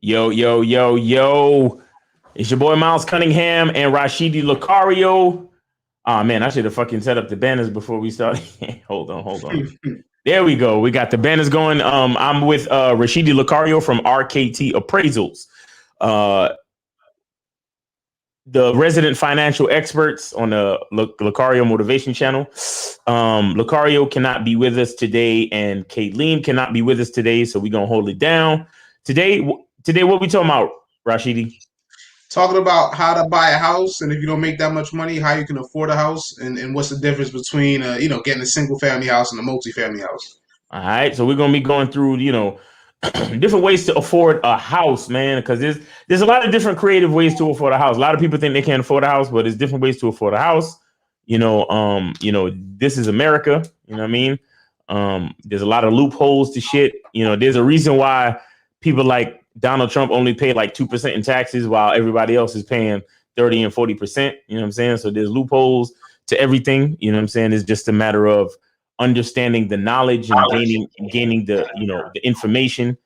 Yo, yo, yo, yo. It's your boy Miles Cunningham and Rashidi Lucario. Oh man, I should have fucking set up the banners before we started. hold on. There we go. We got the banners going. I'm with Rashidi Lucario from RKT Appraisals. The resident financial experts on the Lucario Motivation channel. Lucario cannot be with us today, and Kayleen cannot be with us today, so we're gonna hold it down. Today, what we talking about, Rashidi? Talking about how to buy a house, and if you don't make that much money, how you can afford a house, and what's the difference between getting a single family house and a multi-family house. All right, so we're gonna be going through different ways to afford a house, man, because there's a lot of different creative ways to afford a house. A lot of people think they can't afford a house, but there's different ways to afford a house. This is America. You know what I mean? There's a lot of loopholes to shit. There's a reason why people like Donald Trump only pay like 2% in taxes while everybody else is paying 30 and 40%. You know what I'm saying? So there's loopholes to everything. You know what I'm saying? It's just a matter of understanding the knowledge and gaining the information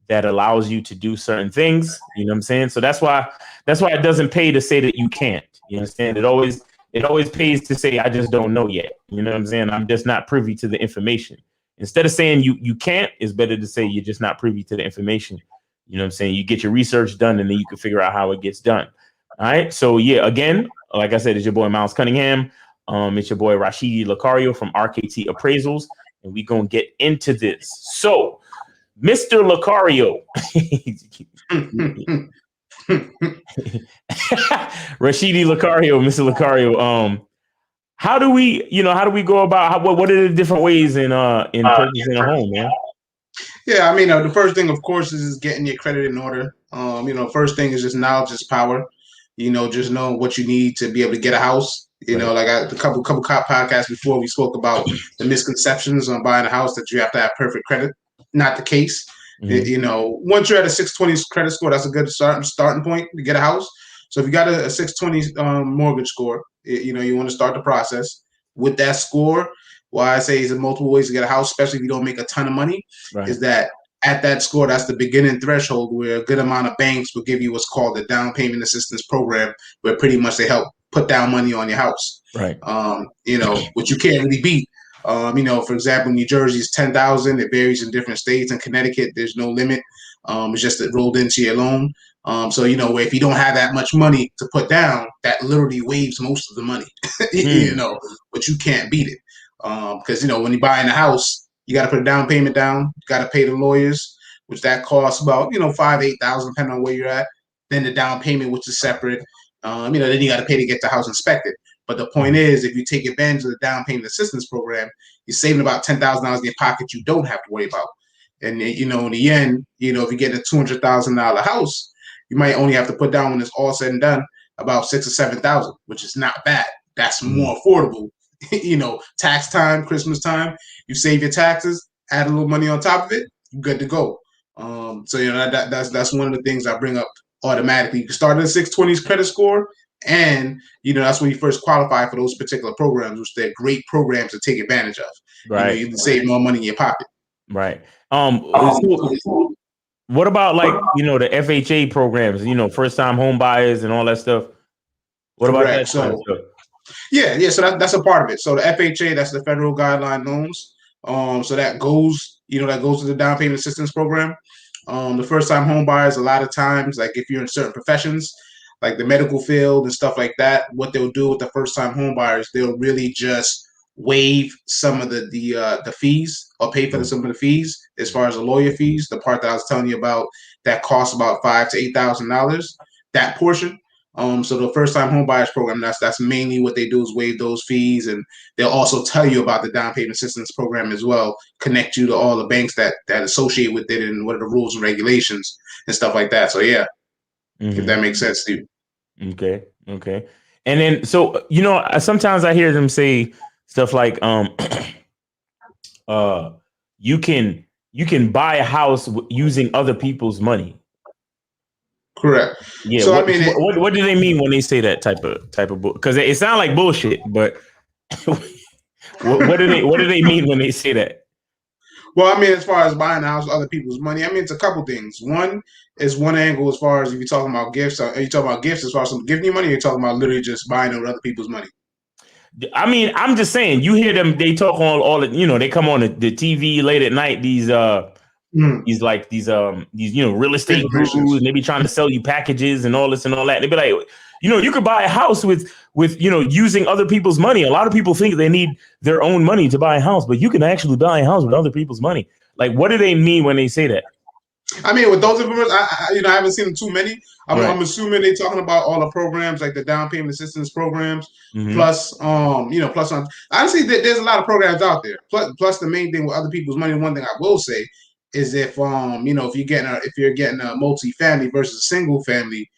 that allows you to do certain things. You know what I'm saying? So that's why it doesn't pay to say that you can't. You understand? It always pays to say I just don't know yet. You know what I'm saying? I'm just not privy to the information. Instead of saying you can't, it's better to say you're just not privy to the information. You know what I'm saying? You get your research done and then you can figure out how it gets done. All right. So yeah, again, like I said, it's your boy Miles Cunningham. It's your boy Rashidi Lucario from RKT Appraisals, and we're gonna get into this. So, Mr. Lucario, Rashidi Lucario, Mr. Lucario, how do we go about what are the different ways in purchasing a home, man? Yeah, I mean, the first thing, of course, is getting your credit in order. First thing is just knowledge is power. Just know what you need to be able to get a house. Like a couple podcasts before, we spoke about the misconceptions on buying a house that you have to have perfect credit. Not the case. Mm-hmm. Once you're at a 620 credit score, that's a good starting point to get a house. So if you got a 620 mortgage score, you want to start the process with that score. Why I say is there multiple ways to get a house, especially if you don't make a ton of money, is that at that score, that's the beginning threshold where a good amount of banks will give you what's called the down payment assistance program, where pretty much they help put down money on your house. Right. Which you can't really beat. For example, New Jersey is 10,000. It varies in different states. In Connecticut, there's no limit. It's just rolled into your loan. So where if you don't have that much money to put down, that literally waives most of the money. But you can't beat it. Because when you're buying a house, you got to put a down payment down. You got to pay the lawyers, which that costs about $5,000-8,000 depending on where you're at. Then the down payment, which is separate. Then you got to pay to get the house inspected. But the point is, if you take advantage of the down payment assistance program, you're saving about $10,000 in your pocket. You don't have to worry about. And in the end, if you get a $200,000 house, you might only have to put down, when it's all said and done, about $6,000 or $7,000, which is not bad. That's more affordable. Tax time, Christmas time, you save your taxes, add a little money on top of it, you're good to go. That's one of the things I bring up automatically. You can start at a 620s credit score, and that's when you first qualify for those particular programs, which they're great programs to take advantage of. Right. You can save more money in your pocket. Right. What about the FHA programs? First time home buyers and all that stuff. What about that kind of stuff? Yeah. So that's a part of it. So the FHA, that's the federal guideline loans. So that goes to the down payment assistance program. The first time home buyers, a lot of times, like if you're in certain professions, like the medical field and stuff like that, what they'll do with the first time home buyers, they'll really just waive some of the fees, or pay for some of the fees as far as the lawyer fees, the part that I was telling you about that costs about $5,000 to $8,000, that portion. So the first time home buyers program, that's mainly what they do, is waive those fees, and they'll also tell you about the down payment assistance program as well, connect you to all the banks that associate with it, and what are the rules and regulations and stuff like that. So yeah, if that makes sense to you. Okay. And then, so sometimes I hear them say stuff like, you can buy a house using other people's money. Correct. Yeah. So what do they mean when they say that type of book? Because it sounds like bullshit, but what do they mean when they say that? Well, I mean, as far as buying a house with other people's money, I mean, it's a couple things. One is one angle as far as if you're talking about gifts. Are you talking about gifts as far as someone giving you money, or you're talking about literally just buying it with other people's money? I mean, I'm just saying, you hear them, they talk on all the, they come on the TV late at night, these real estate gurus, and they be trying to sell you packages and all this and all that. They be like, you could buy a house with using other people's money. A lot of people think they need their own money to buy a house, but you can actually buy a house with other people's money. Like, what do they mean when they say that? I mean, with those information, I haven't seen too many. I'm assuming they're talking about all the programs, like the down payment assistance programs, plus, plus on. Honestly, there's a lot of programs out there. Plus, the main thing with other people's money, one thing I will say is if you're getting a multi-family versus a single family,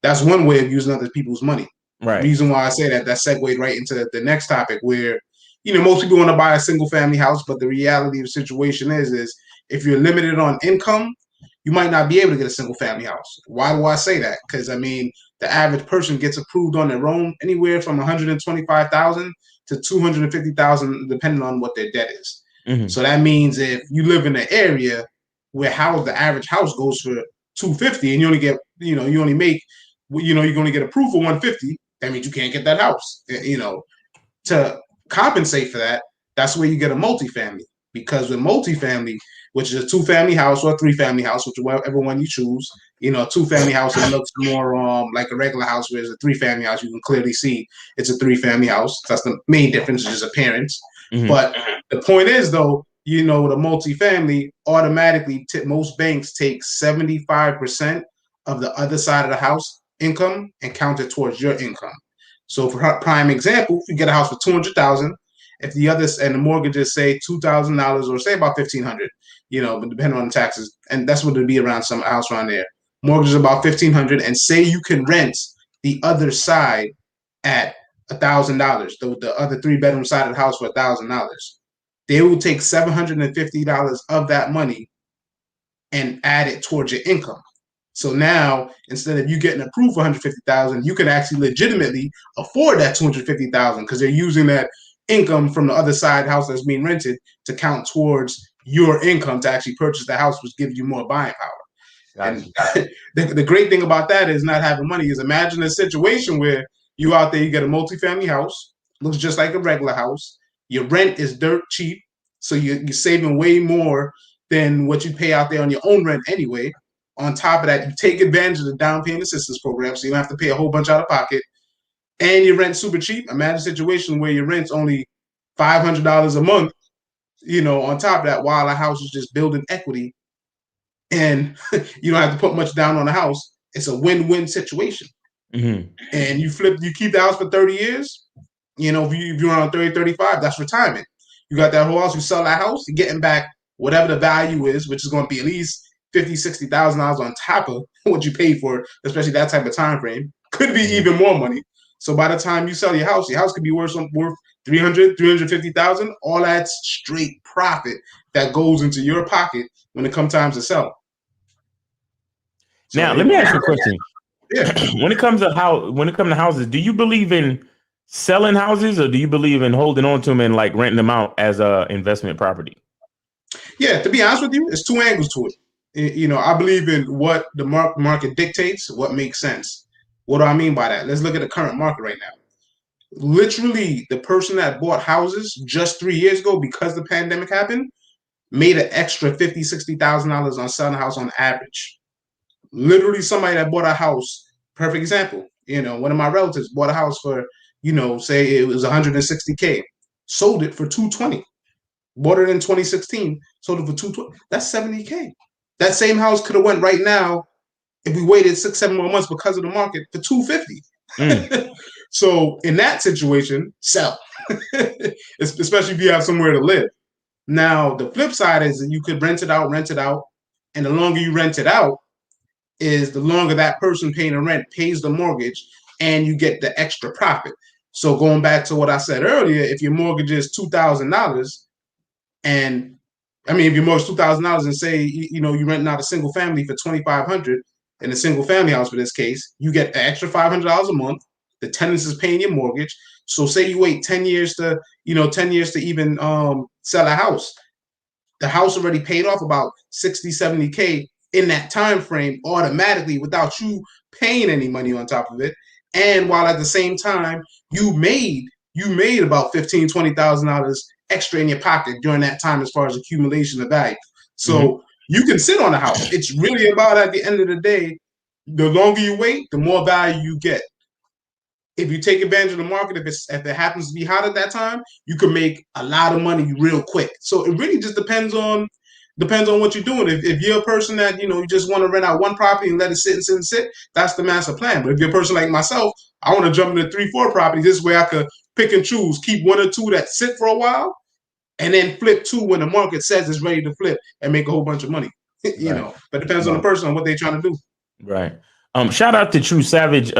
that's one way of using other people's money. Right. The reason why I say that segued right into the next topic, where most people want to buy a single family house, but the reality of the situation is if you're limited on income, you might not be able to get a single family house. Why do I say that? Because I mean, the average person gets approved on their own anywhere from $125,000 to $250,000, depending on what their debt is. Mm-hmm. So that means if you live in an area where the average house goes for $250, and you only get, you're going to get approved for $150, that means you can't get that house. To compensate for that, that's where you get a multifamily. Because with multifamily, which is a 2-family house or a 3-family house, whichever one you choose, a 2-family house, it looks more like a regular house, whereas a 3-family house, you can clearly see it's a 3-family house. That's the main difference, is appearance. Mm-hmm. But the point is, though, with a multifamily, automatically most banks take 75% of the other side of the house income and count it towards your income. So for prime example, if you get a house for $200,000, if the others and the mortgages say $2,000 or say about $1,500, but depending on the taxes, and that's what it'd be around some house around there. Mortgage is about $1,500, and say you can rent the other side at $1,000, the other 3-bedroom side of the house for $1,000. They will take $750 of that money and add it towards your income. So now, instead of you getting approved for $150,000, you can actually legitimately afford that $250,000 because they're using that income from the other side house that's being rented to count towards your income to actually purchase the house, which gives you more buying power. And the great thing about that is not having money is, imagine a situation where you out there, you get a multifamily house, looks just like a regular house. Your rent is dirt cheap, so you're saving way more than what you pay out there on your own rent anyway. On top of that, you take advantage of the down payment assistance program, so you don't have to pay a whole bunch out of pocket. And your rent's super cheap. Imagine a situation where your rent's only $500 a month, on top of that, while a house is just building equity and you don't have to put much down on the house. It's a win-win situation. Mm-hmm. And you keep the house for 30 years, if you're on 30, 35, that's retirement. You got that whole house, you sell that house, you're getting back whatever the value is, which is going to be at least $50,000, $60,000 on top of what you paid for, especially that type of time frame. Could be even more money. So by the time you sell your house could be worth $300,000, $350,000. All that's straight profit that goes into your pocket when it comes time to sell. Now, let me ask you a question. Yeah. When it comes to houses, do you believe in selling houses, or do you believe in holding on to them and like renting them out as a investment property? Yeah, to be honest with you, there's two angles to it. I believe in what the market dictates, what makes sense. What do I mean by that? Let's look at the current market right now. Literally, the person that bought houses just 3 years ago, because the pandemic happened, made an extra $50,000, $60,000 on selling a house on average. Literally, somebody that bought a house, perfect example, one of my relatives bought a house for, say it was $160K, sold it for $220. Bought it in 2016, sold it for $220. That's $70K. That same house could have went right now if we waited 6-7 more months because of the market for $250. So in that situation, sell, especially if you have somewhere to live. Now, the flip side is that you could rent it out. And the longer you rent it out is the longer that person paying the rent pays the mortgage, and you get the extra profit. So going back to what I said earlier, if your mortgage is $2,000, and I mean, if your mortgage is $2,000 and say, you rent out a single family for $2,500 in a single family house, for this case, you get the extra $500 a month. The tenants is paying your mortgage. So say you wait 10 years to even sell a house. the house already paid off about 60, 70K in that time frame automatically without you paying any money on top of it. And while at the same time you made about $15,000-$20,000 extra in your pocket during that time as far as accumulation of value. So you can sit on a house. It's really about, at the end of the day, the longer you wait, the more value you get. If you take advantage of the market, if it happens to be hot at that time, you can make a lot of money real quick. So it really just depends on what you're doing. If you're a person that, you just want to rent out one property and let it sit, that's the master plan. But if you're a person like myself, I want to jump into 3-4 properties. This way I could pick and choose, keep 1 or 2 that sit for a while, and then flip 2 when the market says it's ready to flip and make a whole bunch of money. But it depends on the person, on what they're trying to do. Right. Shout out to True Savage.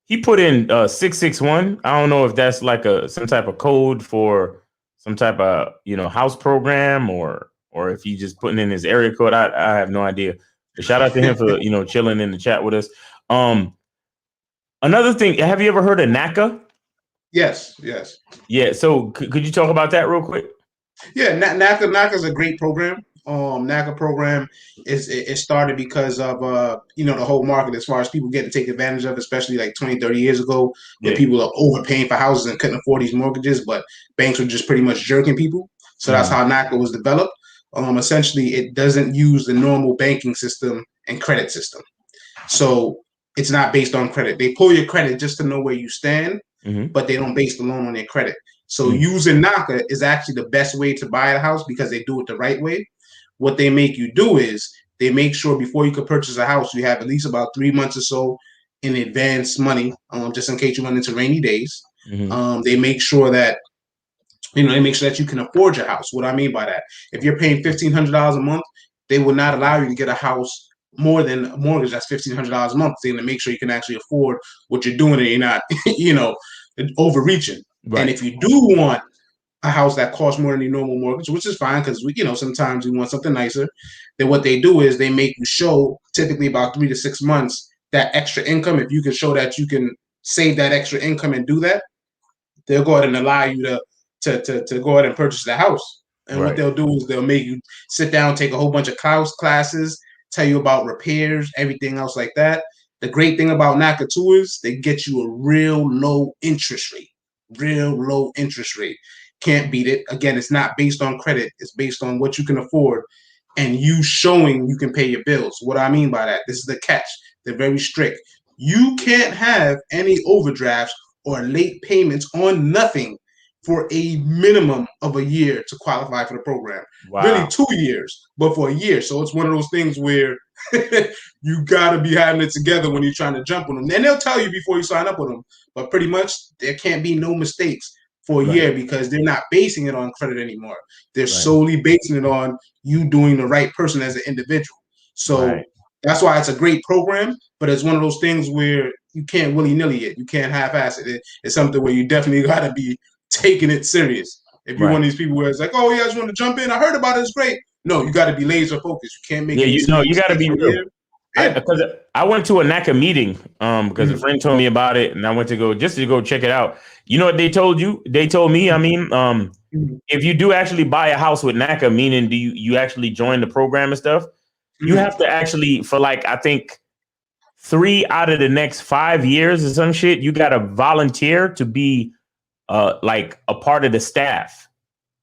He put in 661. I don't know if that's like some type of code for some type of house program, or if he's just putting in his area code. I have no idea. But shout out to him for chilling in the chat with us. Another thing, have you ever heard of NACA? Yes. Yeah. So could you talk about that real quick? Yeah, NACA is a great program. NACA program is started because of the whole market, as far as people getting to take advantage of, especially like 20-30 years ago, when people are overpaying for houses and couldn't afford these mortgages, but banks were just pretty much jerking people. So that's how NACA was developed. Essentially, it doesn't use the normal banking system and credit system. So it's not based on credit. They pull your credit just to know where you stand, but they don't base the loan on your credit. So using NACA is actually the best way to buy a house because they do it the right way. What they make you do is they make sure before you can purchase a house, you have at least about 3 months or so in advance money, just in case you run into rainy days. They make sure that you can afford your house. What I mean by that, if you're paying $1,500 a month, they will not allow you to get a house more than a mortgage that's $1,500 a month. They're going to make sure you can actually afford what you're doing and you're not, overreaching. Right. And if you do want a house that costs more than the normal mortgage, which is fine because sometimes we want something nicer, then what they do is they make you show typically about 3 to 6 months that extra income. If you can show that you can save that extra income and do that, they'll go ahead and allow you to go ahead and purchase the house. And what they'll do is they'll make you sit down, take a whole bunch of classes, tell you about repairs, everything else like that. The great thing about NACA too is they get you a real low interest rate. Can't beat it. Again, it's not based on credit. It's based on what you can afford and you showing you can pay your bills. What I mean by that, this is the catch. They're very strict. You can't have any overdrafts or late payments on nothing for a minimum of a year to qualify for the program. Wow. Really 2 years, but for a year. So it's one of those things where you got to be having it together when you're trying to jump on them. And they'll tell you before you sign up with them, but pretty much there can't be no mistakes for a year because they're not basing it on credit anymore. They're solely basing it on you doing the right person as an individual. So that's why it's a great program, but it's one of those things where you can't willy-nilly it. You can't half-ass it. It's something where you definitely got to be taking it serious. If you're one of these people where it's like, oh, yeah, I just want to jump in. I heard about it. It's great. No, you got to be laser focused. You can't make it. You got to be real. Because I went to a NACA meeting because a friend told me about it, and I went to go check it out. You know what they told you? They told me, if you do actually buy a house with NACA, meaning do you actually join the program and stuff, you have to actually, for I think 3 out of the next 5 years or some shit, you got to volunteer to be a part of the staff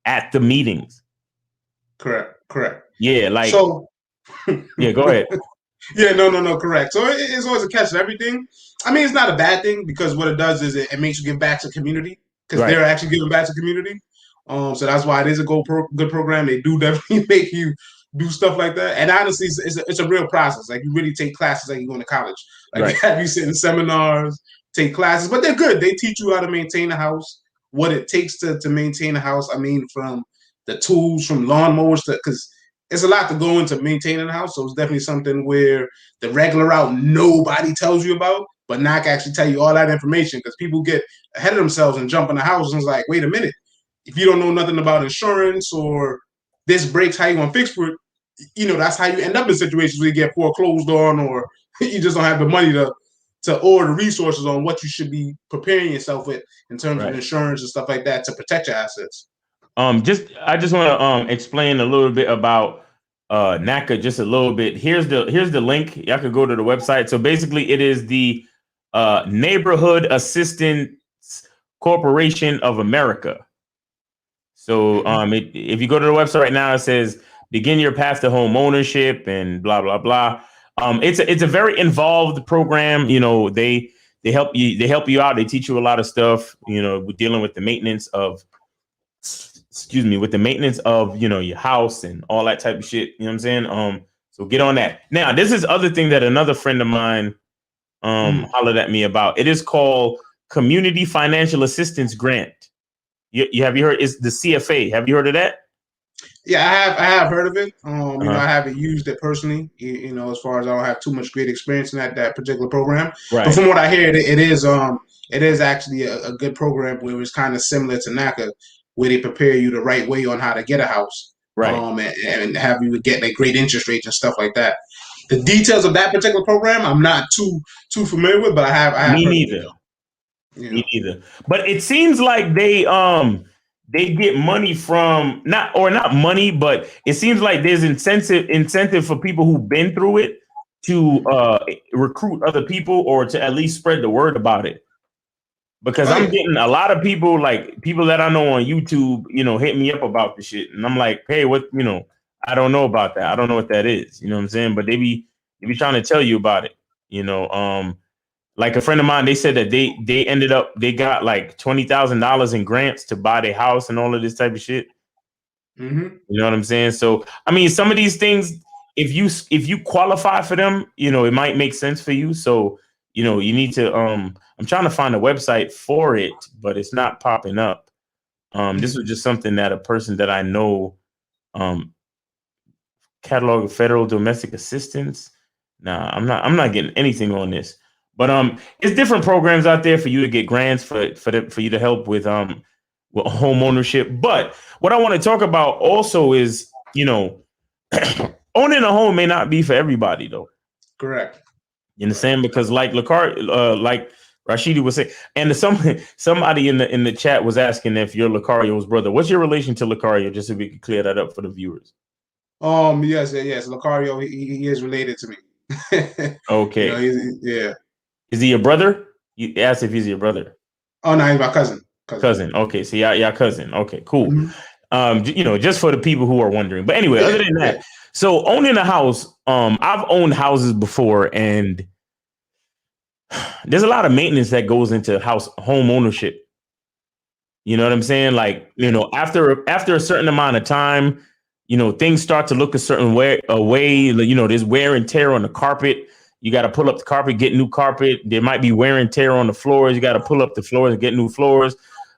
at the meetings. Correct. Yeah, so. Yeah, go ahead. Yeah, no, correct. So it's always a catch of everything. I mean, it's not a bad thing because what it does is it makes you give back to the community because they're actually giving back to the community. So that's why it is a good program. They do definitely make you do stuff like that. And honestly, it's a real process. Like you really take classes like you're going to college. Like they have you sit in seminars, take classes, but they're good. They teach you how to maintain a house, what it takes to maintain a house. I mean, from the tools, from lawnmowers because it's a lot to go into maintaining a house. So it's definitely something where the regular route nobody tells you about, but NACA actually tell you all that information because people get ahead of themselves and jump in the house and it's like, wait a minute, if you don't know nothing about insurance or this breaks, how you gonna fix for it? That's how you end up in situations where you get foreclosed on or you just don't have the money to order the resources on what you should be preparing yourself with in terms of insurance and stuff like that to protect your assets. I just want to explain a little bit about NACA just a little bit. Here's the link. Y'all could go to the website. So basically, it is the Neighborhood Assistance Corporation of America. So if you go to the website right now, it says begin your path to home ownership and blah blah blah. It's a very involved program. You know, they help you out. They teach you a lot of stuff. You know, dealing with the maintenance of you know, your house and all that type of shit. You know what I'm saying? So get on that. Now, this is other thing that another friend of mine hollered at me about. It is called Community Financial Assistance Grant. You have you heard? It's the CFA. Have you heard of that? Yeah, I have heard of it. You know, I haven't used it personally. You know, as far as I don't have too much great experience in that particular program. Right. But from what I hear, it is actually a good program where it's kind of similar to NACA, where they prepare you the right way on how to get a house, Right. And have you get like great interest rates and stuff like that. The details of that particular program, I'm not too familiar with, but I have. Me neither. Me neither. But it seems like they get money from not money, but it seems like there's incentive for people who've been through it to recruit other people or to at least spread the word about it. Because I'm getting a lot of people, like people that I know on YouTube, you know, hit me up about the shit. And I'm like, hey, what, you know, I don't know about that. I don't know what that is. You know what I'm saying? But they be trying to tell you about it. You know, like a friend of mine, they said that they got like $20,000 in grants to buy their house and all of this type of shit. Mm-hmm. You know what I'm saying? So, I mean, some of these things, if you qualify for them, you know, it might make sense for you. So, you know, you need to, I'm trying to find a website for it, but it's not popping up. This was just something that a person that I know, catalog of federal domestic assistance. Nah, I'm not getting anything on this. But it's different programs out there for you to get grants for you to help with home ownership. But what I want to talk about also is, you know, owning a home may not be for everybody though. Correct. You understand? Because like like Rashidi was saying, and somebody in the chat was asking if you're Lucario's brother. What's your relation to Lucario? Just so we can clear that up for the viewers. Yes. Lucario, he is related to me. Okay. You know, yeah. Is he your brother? You asked if he's your brother. Oh no, he's my cousin. Cousin. Okay, so y'all cousin. Okay, cool. Mm-hmm. You know, just for the people who are wondering. But anyway, other than that, so owning a house, I've owned houses before, and there's a lot of maintenance that goes into home ownership. You know what I'm saying? Like, you know, after a certain amount of time, you know, things start to look a certain way. You know, there's wear and tear on the carpet. You got to pull up the carpet, get new carpet. There might be wear and tear on the floors. You got to pull up the floors and get new floors.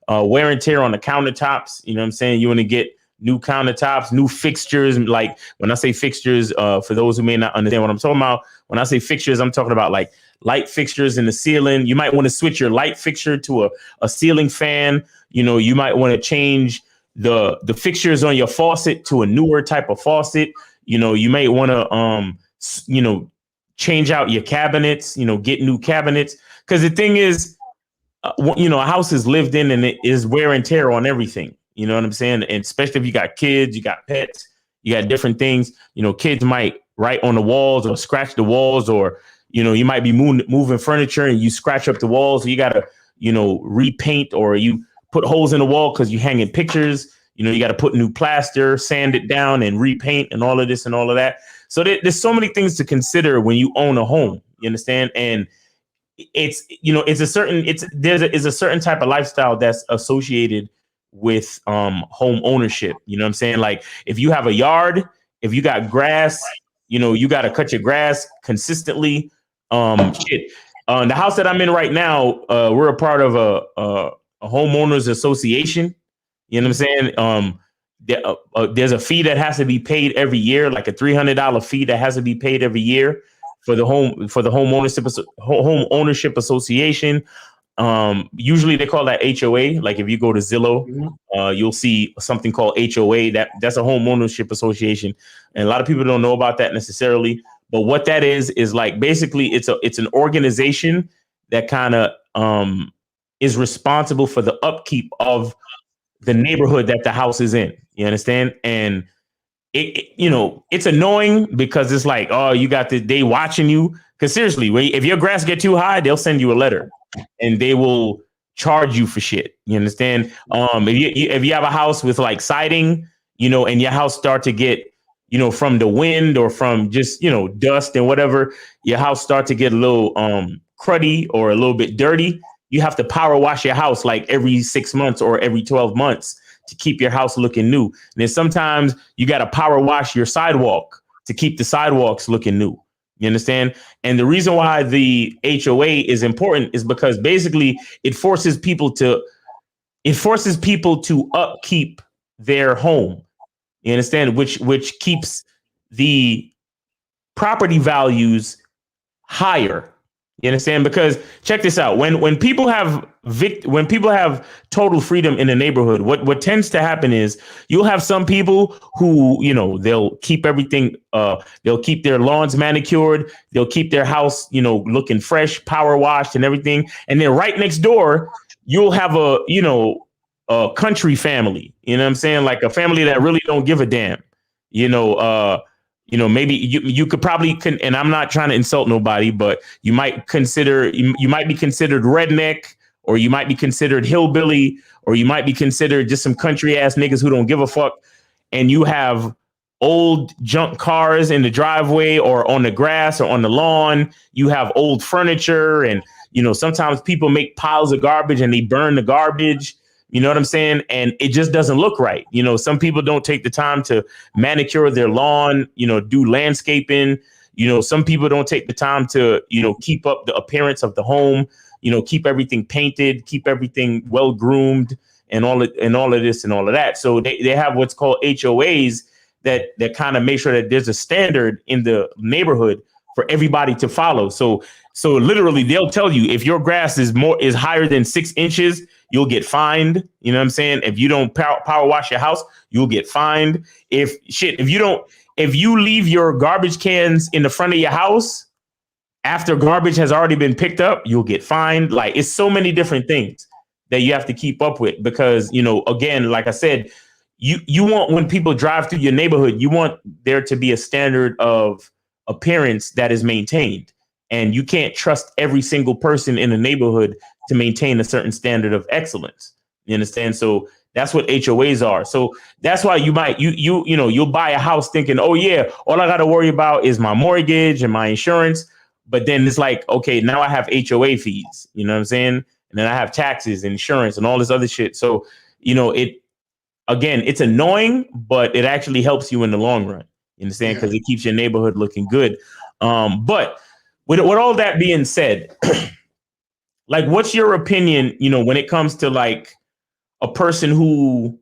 Wear and tear on the countertops. You know what I'm saying? You want to get new countertops, new fixtures. Like when I say fixtures, for those who may not understand what I'm talking about, when I say fixtures, I'm talking about like light fixtures in the ceiling. You might want to switch your light fixture to a ceiling fan. You know, you might want to change the fixtures on your faucet to a newer type of faucet. You know, you might want to, you know, change out your cabinets, you know, get new cabinets. Because the thing is, you know, a house is lived in and it is wear and tear on everything. You know what I'm saying? And especially if you got kids, you got pets, you got different things. You know, kids might write on the walls or scratch the walls, or, you know, you might be moving furniture and you scratch up the walls. So you got to, you know, repaint, or you put holes in the wall because you're hanging pictures. You know, you got to put new plaster, sand it down and repaint and all of this and all of that. So there's so many things to consider when you own a home. You understand? And it's, you know, it's a certain type of lifestyle that's associated with home ownership. You know what I'm saying? Like if you have a yard, if you got grass, you know, you got to cut your grass consistently. The house that I'm in right now, we're a part of a homeowners association. You know what I'm saying? There's a fee that has to be paid every year, like a $300 fee that has to be paid every year for the home ownership association. Usually they call that HOA. Like if you go to Zillow, you'll see something called HOA. That's a home ownership association, and a lot of people don't know about that necessarily. But what that is like basically it's an organization that kind of is responsible for the upkeep of the neighborhood that the house is in. You understand? And it's annoying because it's like, oh, you got they watching you. Because seriously, if your grass get too high, they'll send you a letter, and they will charge you for shit. You understand? If you have a house with like siding, and your house start to get, from the wind or from just dust and whatever, your house start to get a little cruddy or a little bit dirty. You have to power wash your house like every 6 months or every 12 months to keep your house looking new. And then sometimes you got to power wash your sidewalk to keep the sidewalks looking new. You understand? And the reason why the HOA is important is because basically it forces people to upkeep their home. You understand? Which keeps the property values higher. You understand? Because check this out. When people have total freedom in the neighborhood, what tends to happen is you'll have some people who, they'll keep everything, they'll keep their lawns manicured, they'll keep their house, looking fresh, power washed and everything. And then right next door, you'll have a country family, you know what I'm saying? Like a family that really don't give a damn, maybe you could probably and I'm not trying to insult nobody, but you might be considered redneck, or you might be considered hillbilly, or you might be considered just some country ass niggas who don't give a fuck. And you have old junk cars in the driveway or on the grass or on the lawn. You have old furniture, and sometimes people make piles of garbage and they burn the garbage. You know what I'm saying? And it just doesn't look right. Some people don't take the time to manicure their lawn, do landscaping. Some people don't take the time to, keep up the appearance of the home, keep everything painted, keep everything well groomed and all of this and all of that. So they have what's called HOAs that kind of make sure that there's a standard in the neighborhood for everybody to follow. So literally they'll tell you if your grass is higher than 6 inches, you'll get fined. You know what I'm saying? If you don't power wash your house, you'll get fined. If you leave your garbage cans in the front of your house after garbage has already been picked up, you'll get fined. Like, it's so many different things that you have to keep up with because, again, like I said, you want, when people drive through your neighborhood, you want there to be a standard of appearance that is maintained. And you can't trust every single person in the neighborhood to maintain a certain standard of excellence. You understand? So that's what HOAs are. So that's why you'll buy a house thinking, oh yeah, all I got to worry about is my mortgage and my insurance. But then it's like, okay, now I have HOA fees, you know what I'm saying? And then I have taxes and insurance and all this other shit. So, it's annoying, but it actually helps you in the long run. You understand? Because it keeps your neighborhood looking good. But with all that being said, like, what's your opinion, when it comes to like a person who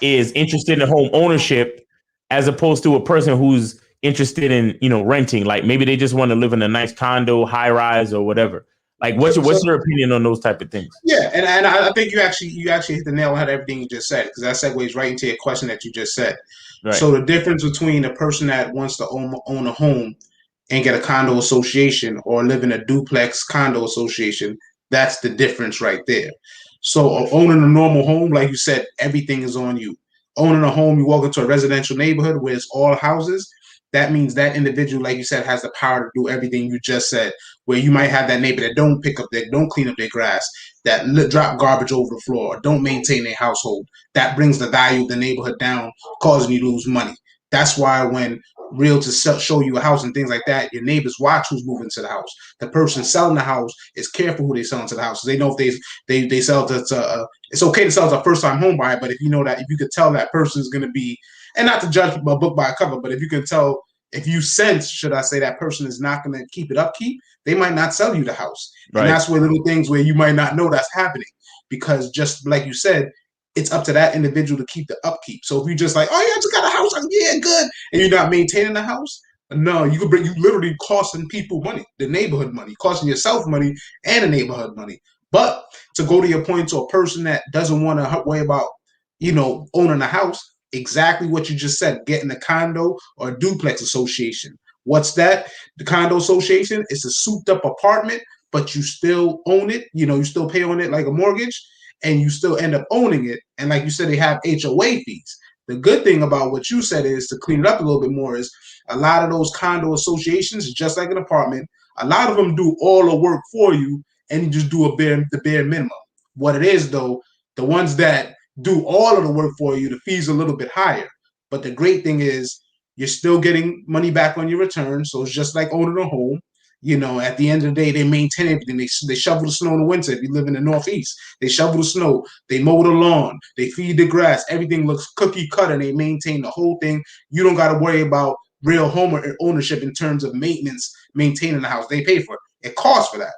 is interested in home ownership as opposed to a person who's interested in, renting? Like, maybe they just want to live in a nice condo, high rise or whatever. Like, what's your opinion on those type of things? Yeah, and I think you actually hit the nail on everything you just said, because that segues right into your question that you just said. Right. So the difference between a person that wants to own a home and get a condo association or live in a duplex condo association, that's the difference right there. So owning a normal home, like you said, everything is on you. Owning a home, you walk into a residential neighborhood where it's all houses. That means that individual, like you said, has the power to do everything you just said. Where you might have that neighbor that don't clean up their grass, that drop garbage over the floor, don't maintain their household. That brings the value of the neighborhood down, causing you to lose money. That's why when realtors show you a house and things like that, your neighbors watch who's moving to the house. The person selling the house is careful who they sell to the house. They know if they sell to it's okay to sell to a first time home buyer, but if you could tell that person is going to be, and not to judge a book by a cover, but if you can tell, if you sense, should I say, that person is not going to keep it upkeep, they might not sell you the house. Right. And that's where little things where you might not know that's happening, because just like you said, it's up to that individual to keep the upkeep. So if you just like, oh yeah, I just got a house, yeah, good, and you're not maintaining the house, no, you literally costing people money, the neighborhood money, costing yourself money and the neighborhood money. But to go to your point, to a person that doesn't want to worry about, owning a house, exactly what you just said, getting a condo or a duplex association. What's that? The condo association is a souped up apartment, but you still own it. You still pay on it like a mortgage. and you still end up owning it. And like you said, they have HOA fees. The good thing about what you said is, to clean it up a little bit more, is a lot of those condo associations, just like an apartment, a lot of them do all the work for you, and you just do the bare minimum. What it is, though, the ones that do all of the work for you, the fees are a little bit higher. But the great thing is you're still getting money back on your return. So it's just like owning a home. At the end of the day, they maintain everything. They shovel the snow in the winter. If you live in the Northeast, they shovel the snow. They mow the lawn. They feed the grass. Everything looks cookie cutter. They maintain the whole thing. You don't got to worry about real home ownership in terms of maintenance, maintaining the house. They pay for it. It costs for that.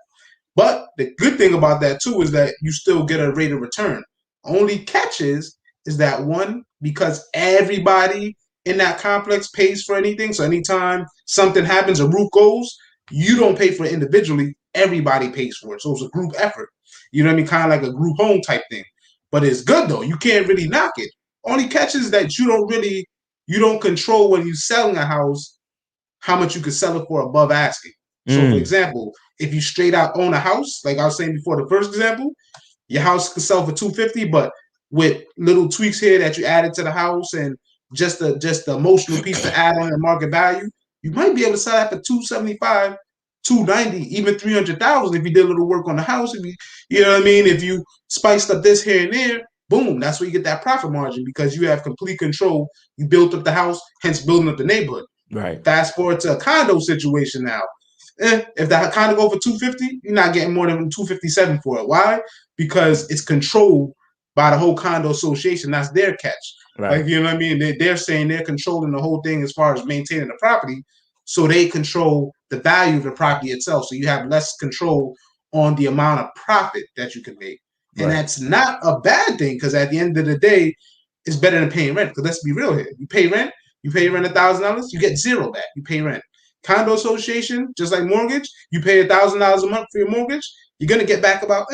But the good thing about that too is that you still get a rate of return. Only catch is that, one, because everybody in that complex pays for anything. So anytime something happens, a roof goes, you don't pay for it individually. Everybody pays for it. So it's a group effort. You know what I mean? Kind of like a group home type thing. But it's good though. You can't really knock it. Only catch is that you don't control when you're selling a house how much you could sell it for above asking. So for example, if you straight out own a house, like I was saying before, the first example, your house could sell for $250, but with little tweaks here that you added to the house and just the emotional piece to add on the market value, you might be able to sell that for $275, $290, even $300,000 if you did a little work on the house. If you know what I mean? If you spiced up this here and there, boom, that's where you get that profit margin, because you have complete control. You built up the house, hence building up the neighborhood. Right. Fast forward to a condo situation now. If the condo go for $250, you're not getting more than $257 for it. Why? Because it's controlled by the whole condo association. That's their catch. Right. Like, you know what I mean? They're saying they're controlling the whole thing as far as maintaining the property. So they control the value of the property itself. So you have less control on the amount of profit that you can make. And that's not a bad thing, because at the end of the day, it's better than paying rent. Because let's be real here. You pay rent $1,000, you get zero back. You pay rent. Condo association, just like mortgage, you pay $1,000 a month for your mortgage, you're going to get back about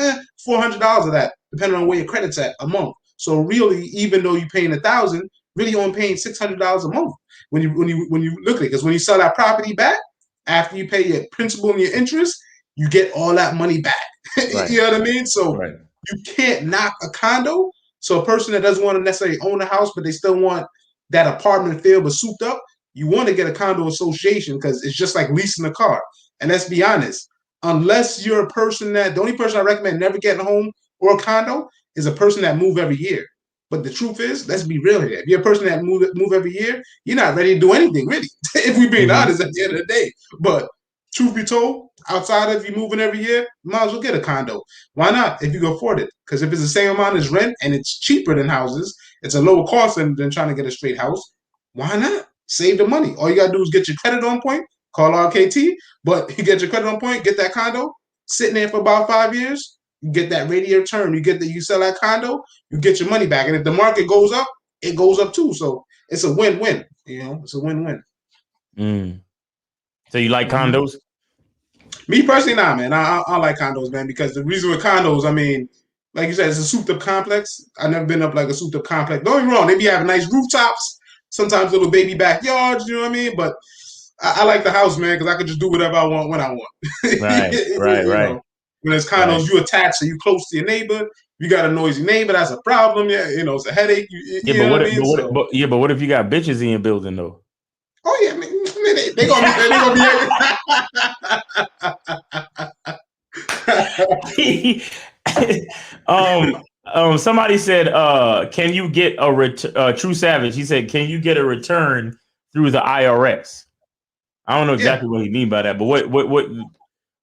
$400 of that, depending on where your credit's at a month. So really, even though you're paying $1,000, really you're only paying $600 a month when you look at it. Because when you sell that property back, after you pay your principal and your interest, you get all that money back. Right. You know what I mean? So you can't knock a condo. So a person that doesn't want to necessarily own a house, but they still want that apartment feel but souped up, you want to get a condo association, because it's just like leasing a car. And let's be honest, unless you're a person the only person I recommend never getting a home or a condo is a person that move every year. But the truth is, let's be real here. If you're a person that move every year, you're not ready to do anything, really, if we're being honest at the end of the day. But truth be told, outside of you moving every year, you might as well get a condo. Why not, if you can afford it? Because if it's the same amount as rent and it's cheaper than houses, it's a lower cost than trying to get a straight house. Why not? Save the money. All you got to do is get your credit on point, call RKT, but you get your credit on point, get that condo, sitting there for about 5 years, you get that rate of return, you sell that condo, you get your money back. And if the market goes up, it goes up too. So it's a win-win. It's a win-win. So you like condos? Me personally, nah, man. I like condos, man, because the reason with condos, I mean, like you said, it's a souped-up complex. I've never been up like a souped-up complex. Don't get me wrong, they be having nice rooftops, sometimes little baby backyards, you know what I mean? But I like the house, man, because I can just do whatever I want when I want. Right. When it's condos, you attached, so you close to your neighbor. You got a noisy neighbor, that's a problem. Yeah, it's a headache. But what if you got bitches in your building though? Oh yeah, man, they gonna be. Somebody said, "Can you get a True Savage?" He said, "Can you get a return through the IRS?" I don't know exactly what he mean by that, but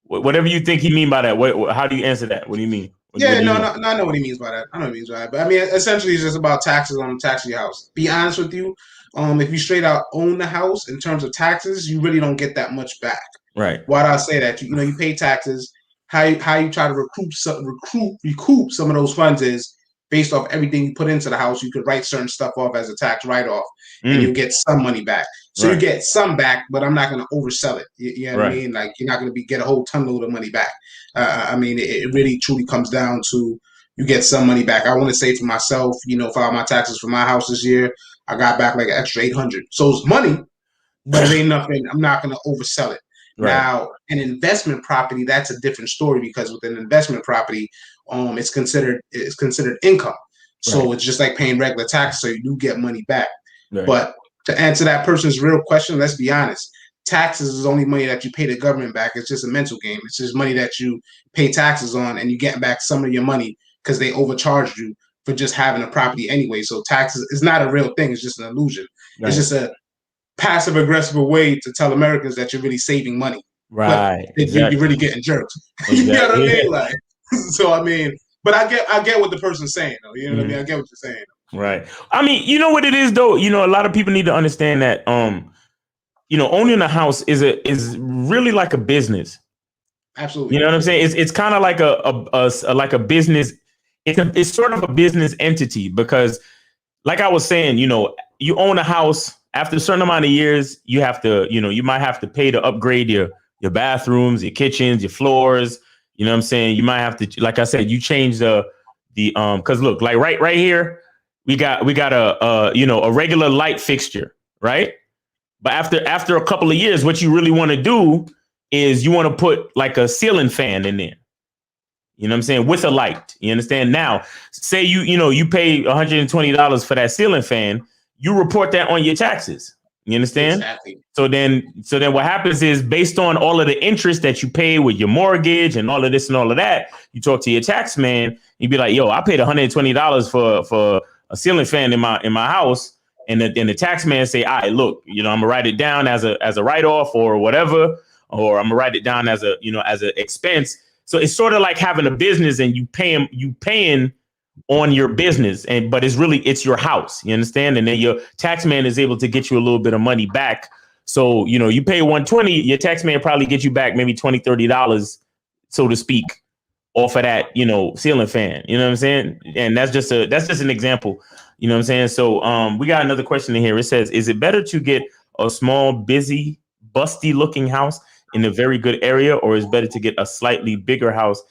whatever you think he mean by that, how do you answer that? What do you mean? I know what he means by that. I know what he means by that. But I mean, essentially, it's just about taxes on the tax of your house. Be honest with you. If you straight out own the house, in terms of taxes, you really don't get that much back. Right. Why do I say that? You pay taxes. How you try to recoup some of those funds is based off everything you put into the house. You could write certain stuff off as a tax write-off, and you get some money back. So you get some back, but I'm not going to oversell it. You know what I mean? Like, you're not going to get a whole ton load of money back. I mean, it really truly comes down to you get some money back. I want to say for myself, file my taxes for my house this year, I got back like an extra $800. So it's money, but it ain't nothing. I'm not going to oversell it. Right. Now, an investment property, that's a different story because with an investment property, it's considered income. So Right. it's just like paying regular taxes, so you do get money back. Right. But to answer that person's real question, let's be honest. Taxes is only money that you pay the government back. It's just a mental game. It's just money that you pay taxes on, and you get back some of your money because they overcharged you for just having a property anyway. So taxes is not a real thing. It's just an illusion. Right. It's just a passive aggressive way to tell Americans that you're really saving money. Right. But exactly. you're really getting jerked. Exactly. You know what I Yeah. mean? Like, so I mean, but I get what the person's saying though. You know what I mean? I get what you're saying. Right. I mean, you know what it is though? You know, a lot of people need to understand that you know, owning a house is really like a business. Absolutely. You know what I'm saying? It's kind of like a business. It's sort of a business entity because, like I was saying, you know, you own a house. After a certain amount of years, you have to, you know, you might have to pay to upgrade your bathrooms, your kitchens, your floors. You know what I'm saying? You might have to, like I said, you change the because look, like right here, we got a you know, a regular light fixture, right? But after a couple of years, what you really want to do is you want to put like a ceiling fan in there. You know what I'm saying? With a light. You understand? Now, say you pay $120 for that ceiling fan, you report that on your taxes. You understand? Exactly. So then what happens is based on all of the interest that you pay with your mortgage and all of this and all of that, you talk to your tax man, you'd be like, yo, I paid $120 for a ceiling fan in my house. And then the tax man say, all right, look, you know, I'm gonna write it down as a write-off or whatever, or I'm gonna write it down as an expense. So it's sort of like having a business and you paying on your business, but it's your house. You understand? And then your tax man is able to get you a little bit of money back. So, you know, you pay $120, your tax man probably get you back maybe $20, $30, so to speak, off of that, you know, ceiling fan. You know what I'm saying? And that's just an example. You know what I'm saying? So we got another question in here. It says, is it better to get a small, busy, busty looking house in a very good area, or is it better to get a slightly bigger house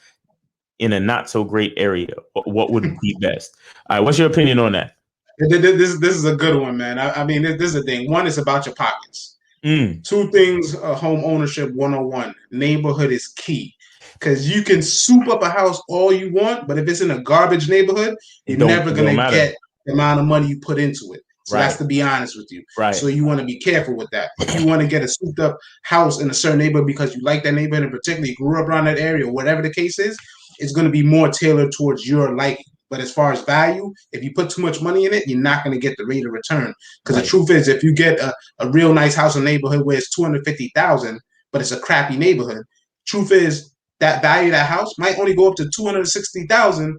in a not so great area? What would be best? All right, what's your opinion on that? This is a good one, man. I mean, this is the thing. One is about your pockets. Two things, home ownership 101. Neighborhood is key. Because you can soup up a house all you want, but if it's in a garbage neighborhood, you're never going to get the amount of money you put into it. So that's to be honest with you. Right. So you want to be careful with that. If you want to get a souped up house in a certain neighborhood because you like that neighborhood and particularly grew up around that area or whatever the case is, it's going to be more tailored towards your liking. But as far as value, if you put too much money in it, you're not going to get the rate of return. Because the truth is, if you get a real nice house in a neighborhood where it's $250,000, but it's a crappy neighborhood, truth is that value of that house might only go up to $260,000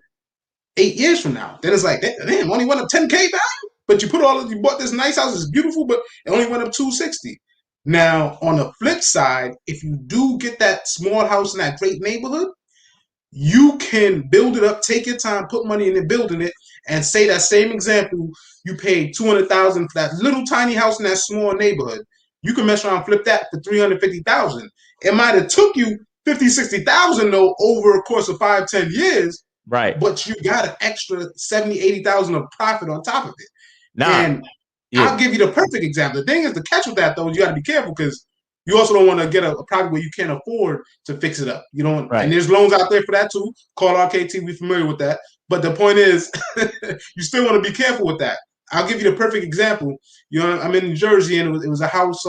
8 years from now. Then it's like, damn, only went up 10K value. But you bought this nice house, it's beautiful, but it only went up 260. Now, on the flip side, if you do get that small house in that great neighborhood, you can build it up, take your time, put money in it, building it, and say that same example, you paid $200,000 for that little tiny house in that small neighborhood. You can mess around and flip that for $350,000. It might have took you $50,000, $60,000 though over a course of 5-10 years. Right. But you got an extra $70,000, $80,000 of profit on top of it. I'll give you the perfect example. The thing is, the catch with that though is you got to be careful because you also don't want to get a property where you can't afford to fix it up. You don't, and there's loans out there for that too. Call RKT, we're familiar with that. But the point is, you still want to be careful with that. I'll give you the perfect example. You know, I'm in New Jersey, and it was a house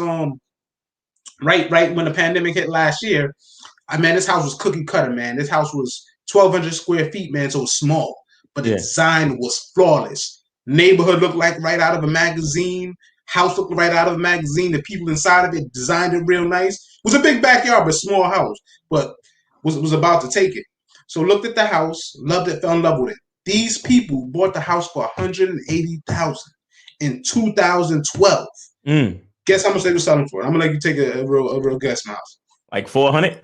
right when the pandemic hit last year. This house was cookie cutter, man. This house was 1,200 square feet, man, so it was small, but the design was flawless. Neighborhood looked like right out of a magazine. House looked right out of a magazine. The people inside of it designed it real nice. It was a big backyard, but small house, but was about to take it. So looked at the house, loved it, fell in love with it. These people bought the house for $180,000 in 2012. Guess how much they were selling for? I'm gonna let you take a real guess, Miles. Like 400?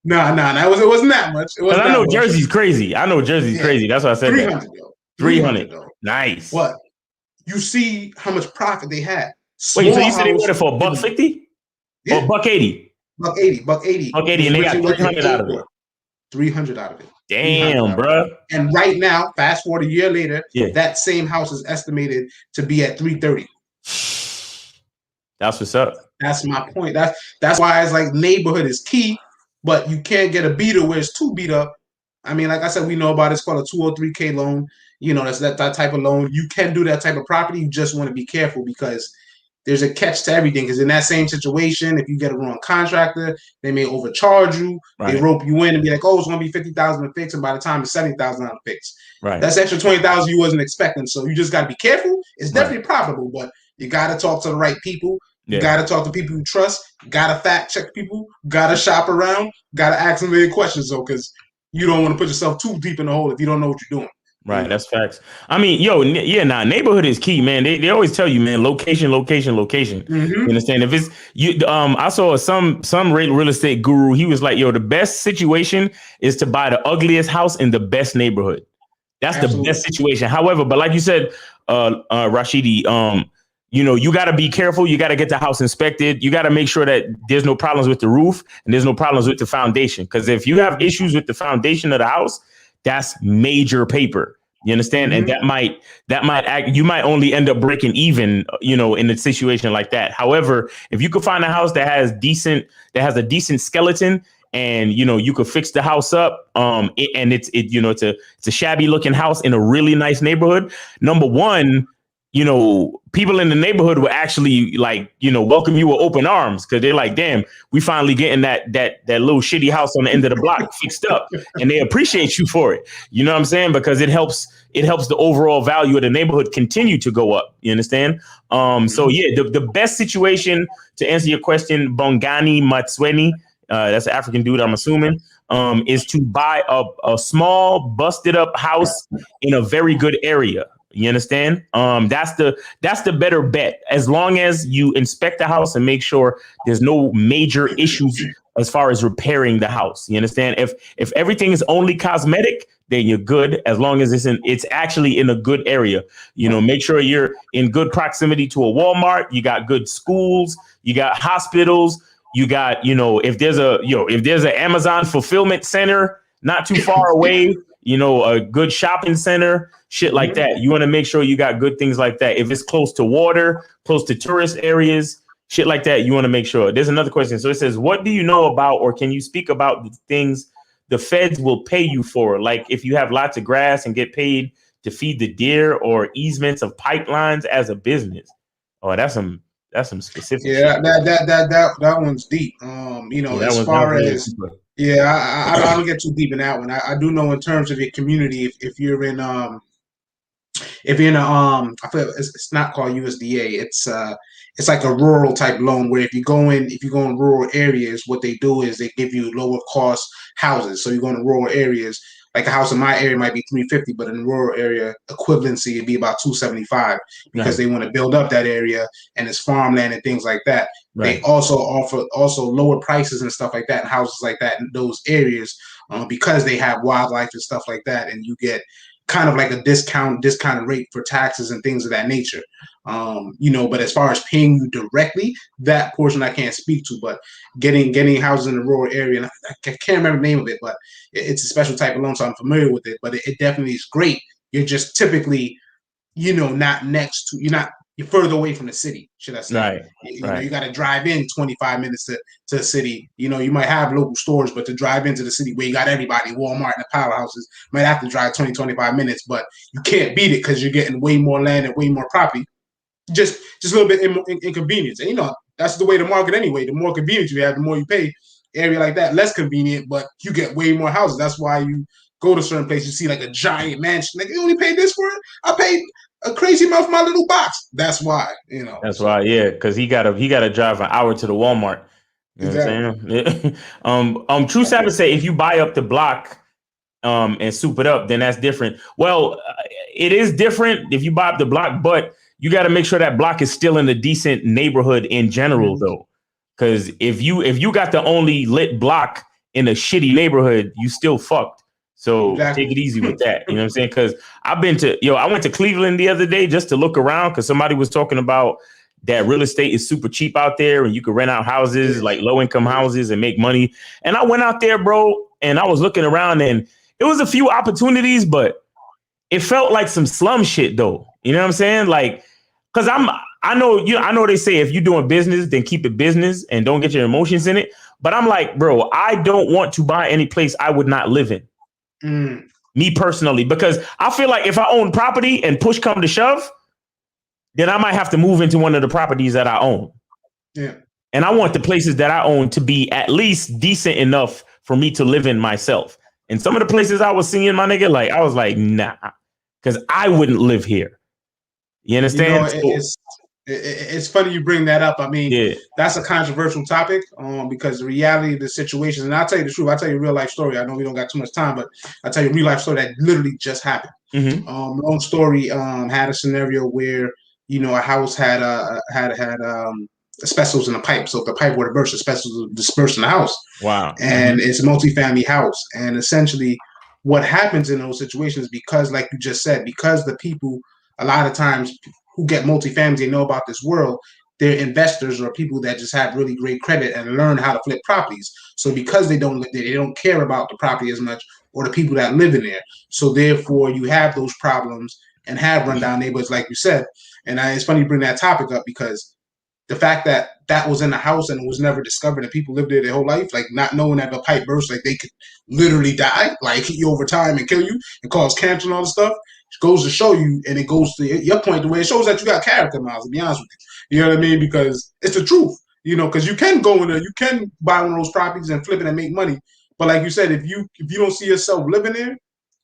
No, it wasn't that much. Because I know Jersey's crazy. Crazy. That's why I said 300 though. 300 though. Nice. What? You see how much profit they had. Wait, so you said they bought it for $150? Yeah. Or $180? $180. $180, and they got 300 out of it. 300 out of it. Damn, bro. And right now, fast forward a year later, that same house is estimated to be at 330. That's what's up. That's my point. That's why it's like neighborhood is key, but you can't get a beater where it's too beat up. I mean, like I said, we know about it's called a 203K loan. You know, that's that type of loan. You can do that type of property. You just want to be careful because there's a catch to everything. Because in that same situation, if you get a wrong contractor, they may overcharge you. Right. They rope you in and be like, "Oh, it's going to be 50,000 to fix," and by the time it's 70,000 to fix. Right. That's extra 20,000 you wasn't expecting. So you just got to be careful. It's definitely profitable, but you got to talk to the right people. You got to talk to people you trust. Got to fact check people. Got to shop around. Got to ask them any questions though, because you don't want to put yourself too deep in the hole if you don't know what you're doing. Right, that's facts. I mean, neighborhood is key, man. They always tell you, man, location. Mm-hmm. You understand? If it's you, I saw some real estate guru. He was like, the best situation is to buy the ugliest house in the best neighborhood. That's the best situation. However, but like you said, Rashidi, you got to be careful. You got to get the house inspected. You got to make sure that there's no problems with the roof and there's no problems with the foundation. Because if you have issues with the foundation of the house, that's major paper. You understand? Mm-hmm. And that might you might only end up breaking even, in a situation like that. However, if you could find a house that has a decent skeleton and, you could fix the house up, and it's a shabby looking house in a really nice neighborhood. Number one, people in the neighborhood will actually welcome you with open arms because they're like, damn, we finally getting that little shitty house on the end of the block fixed up, and they appreciate you for it. You know what I'm saying? Because it helps the overall value of the neighborhood continue to go up. You understand? So yeah, the best situation to answer your question, Bongani Matsweni, that's an African dude, I'm assuming, is to buy a small busted up house in a very good area. You understand? That's the better bet. As long as you inspect the house and make sure there's no major issues as far as repairing the house. You understand? If everything is only cosmetic, then you're good. As long as it's actually in a good area. Make sure you're in good proximity to a Walmart. You got good schools. You got hospitals. You got, if there's an Amazon fulfillment center not too far away, a good shopping center, shit like that. You want to make sure you got good things like that. If it's close to water, close to tourist areas, shit like that, you want to make sure. There's another question. So it says, what do you know about, or can you speak about the things the feds will pay you for? Like if you have lots of grass and get paid to feed the deer, or easements of pipelines as a business. Oh, that's some specific. Yeah, that one's deep. As far as I don't get too deep in that one. I do know in terms of your community, if you're in I feel it's not called USDA. It's like a rural type loan where if you go in rural areas, what they do is they give you lower cost houses. So you go in rural areas, like a house in my area might be $350, but in the rural area equivalency it'd be about $275 because they want to build up that area and it's farmland and things like that. Right. They also offer lower prices and stuff like that in houses like that in those areas because they have wildlife and stuff like that, and you get kind of like a discounted rate for taxes and things of that nature. But as far as paying you directly, that portion I can't speak to, but getting houses in the rural area, and I can't remember the name of it, but it's a special type of loan, so I'm familiar with it, but it definitely is great. You're just typically, you're further away from the city, should I say. Right. You got to drive in 25 minutes to the city. You might have local stores, but to drive into the city where you got everybody, Walmart and the powerhouses, might have to drive 20-25 minutes, but you can't beat it because you're getting way more land and way more property. Just a little bit inconvenience. And, that's the way to market anyway. The more convenience you have, the more you pay. Area like that, less convenient, but you get way more houses. That's why you go to certain places, you see like a giant mansion. Like, you only paid this for it? I paid a crazy amount for my little box. That's why, That's why, yeah, because he gotta drive an hour to the Walmart. You know what I'm saying? True Sabbath say if you buy up the block and soup it up, then that's different. Well, it is different if you buy up the block, but you got to make sure that block is still in a decent neighborhood in general, though. Because if you got the only lit block in a shitty neighborhood, you still fucked. So take it easy with that. You know what I'm saying? Because I went to Cleveland the other day just to look around because somebody was talking about that real estate is super cheap out there and you can rent out houses, like low income houses, and make money. And I went out there, bro, and I was looking around and it was a few opportunities, but it felt like some slum shit though. You know what I'm saying? Like, because I know they say if you're doing business, then keep it business and don't get your emotions in it. But I'm like, bro, I don't want to buy any place I would not live in. Me personally, because I feel like if I own property and push come to shove, then I might have to move into one of the properties that I own. Yeah. And I want the places that I own to be at least decent enough for me to live in myself. And some of the places I was seeing, my nigga, like I was like, nah, because I wouldn't live here. You understand? It's funny you bring that up. I mean, that's a controversial topic because the reality of the situation, and I'll tell you the truth, I'll tell you a real life story. I know we don't got too much time, but I'll tell you a real life story that literally just happened. Long story, had a scenario where, a house had asbestos in the pipe. So if the pipe were to burst, asbestos would disperse in the house. Wow. And it's a multifamily house. And essentially what happens in those situations, because like you just said, because the people a lot of times who get multifamily, they know about this world, they're investors or people that just have really great credit and learn how to flip properties. So because they don't care about the property as much or the people that live in there. So therefore you have those problems and have rundown neighborhoods, like you said. And it's funny you bring that topic up because the fact that that was in the house and it was never discovered and people lived there their whole life, like not knowing that the pipe burst, like they could literally die, like hit you over time and kill you and cause cancer and all the stuff, goes to show you, and it goes to your point, the way it shows that you got character, Miles, to be honest with you. You know what I mean? Because it's the truth, because you can go in there, you can buy one of those properties and flip it and make money. But like you said, if you don't see yourself living there,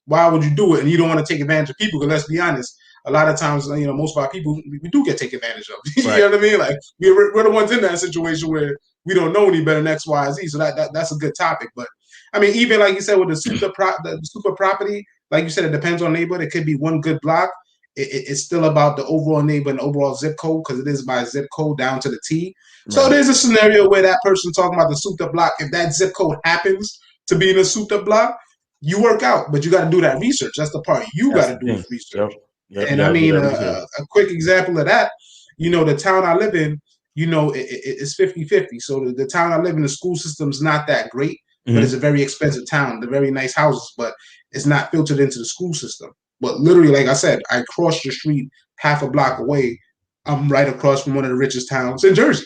why would you do it? And you don't want to take advantage of people, because let's be honest, a lot of times, most of our people, we do get taken advantage of. You know what I mean? Like we're the ones in that situation where we don't know any better than X, Y, Z. So that's a good topic. But I mean, even like you said with the super property, like you said, it depends on neighborhood. It could be one good block. It's still about the overall neighborhood and overall zip code, because it is by zip code down to the T. Right. So there's a scenario where that person talking about the souped up block, if that zip code happens to be in a souped up block, you work out, but you got to do that research. That's the part you got to do with research. Yep, and I mean, a quick example of that, the town I live in, it's 50-50. So the town I live in, the school system's not that great, but it's a very expensive town. They're very nice houses, but it's not filtered into the school system. But literally, like I said, I crossed the street half a block away. I'm right across from one of the richest towns in Jersey.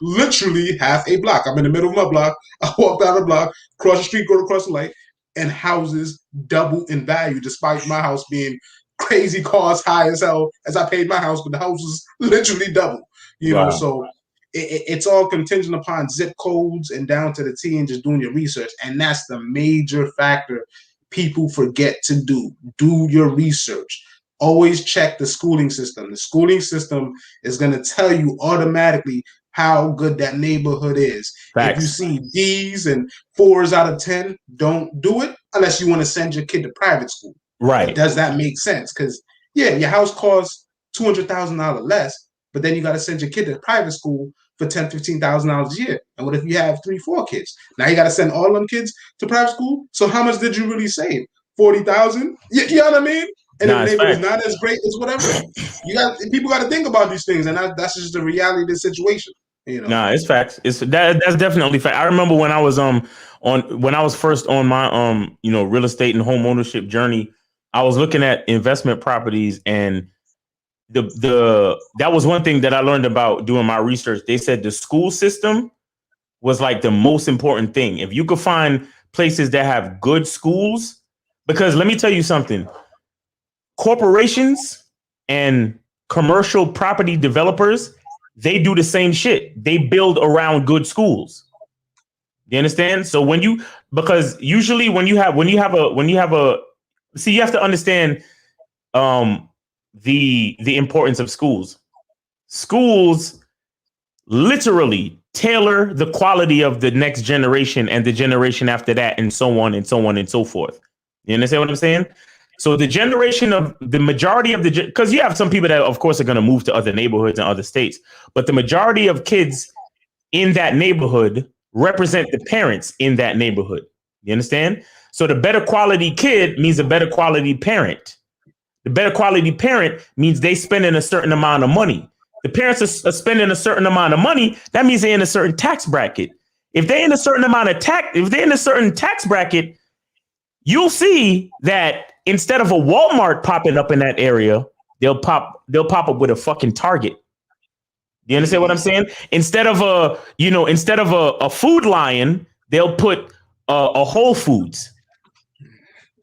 Literally half a block. I'm in the middle of my block. I walk down the block, cross the street, go across the light, and houses double in value, despite my house being crazy cost high as hell as I paid my house, but the house was literally double. Wow. So it's all contingent upon zip codes and down to the T and just doing your research. And that's the major factor people forget to do. Do your research. Always check the schooling system. The schooling system is going to tell you automatically how good that neighborhood is. Facts. If you see D's and 4s out of 10, don't do it unless you want to send your kid to private school. Right. But does that make sense? Because, your house costs $200,000 less, but then you got to send your kid to private school for $10,000, $15,000 a year. And what if you have 3-4 kids? Now you got to send all them kids to private school. So how much did you really save? $40,000? You know what I mean? And if the neighborhood is not as great as whatever, people got to think about these things, and that's just the reality of the situation. Nah, it's facts. That's definitely fact. I remember when I was first on my real estate and home ownership journey, I was looking at investment properties, and that was one thing that I learned about doing my research. They said the school system was like the most important thing. If you could find places that have good schools, because let me tell you something, corporations and commercial property developers, they do the same shit. They build around good schools. You understand? So because usually when you have a you have to understand the importance of schools. Schools literally tailor the quality of the next generation and the generation after that, and so on and so on and so forth. You understand what I'm saying? So the generation of the majority of because you have some people that, of course, are going to move to other neighborhoods and other states, but the majority of kids in that neighborhood represent the parents in that neighborhood. You understand? So the better quality kid means a better quality parent. The better quality parent means they spending a certain amount of money. The parents are spending a certain amount of money. That means they're in a certain tax bracket. If they're in a certain tax bracket, you'll see that instead of a Walmart popping up in that area, they'll pop up with a fucking Target. You understand what I'm saying? Instead of a Food Lion, they'll put a Whole Foods.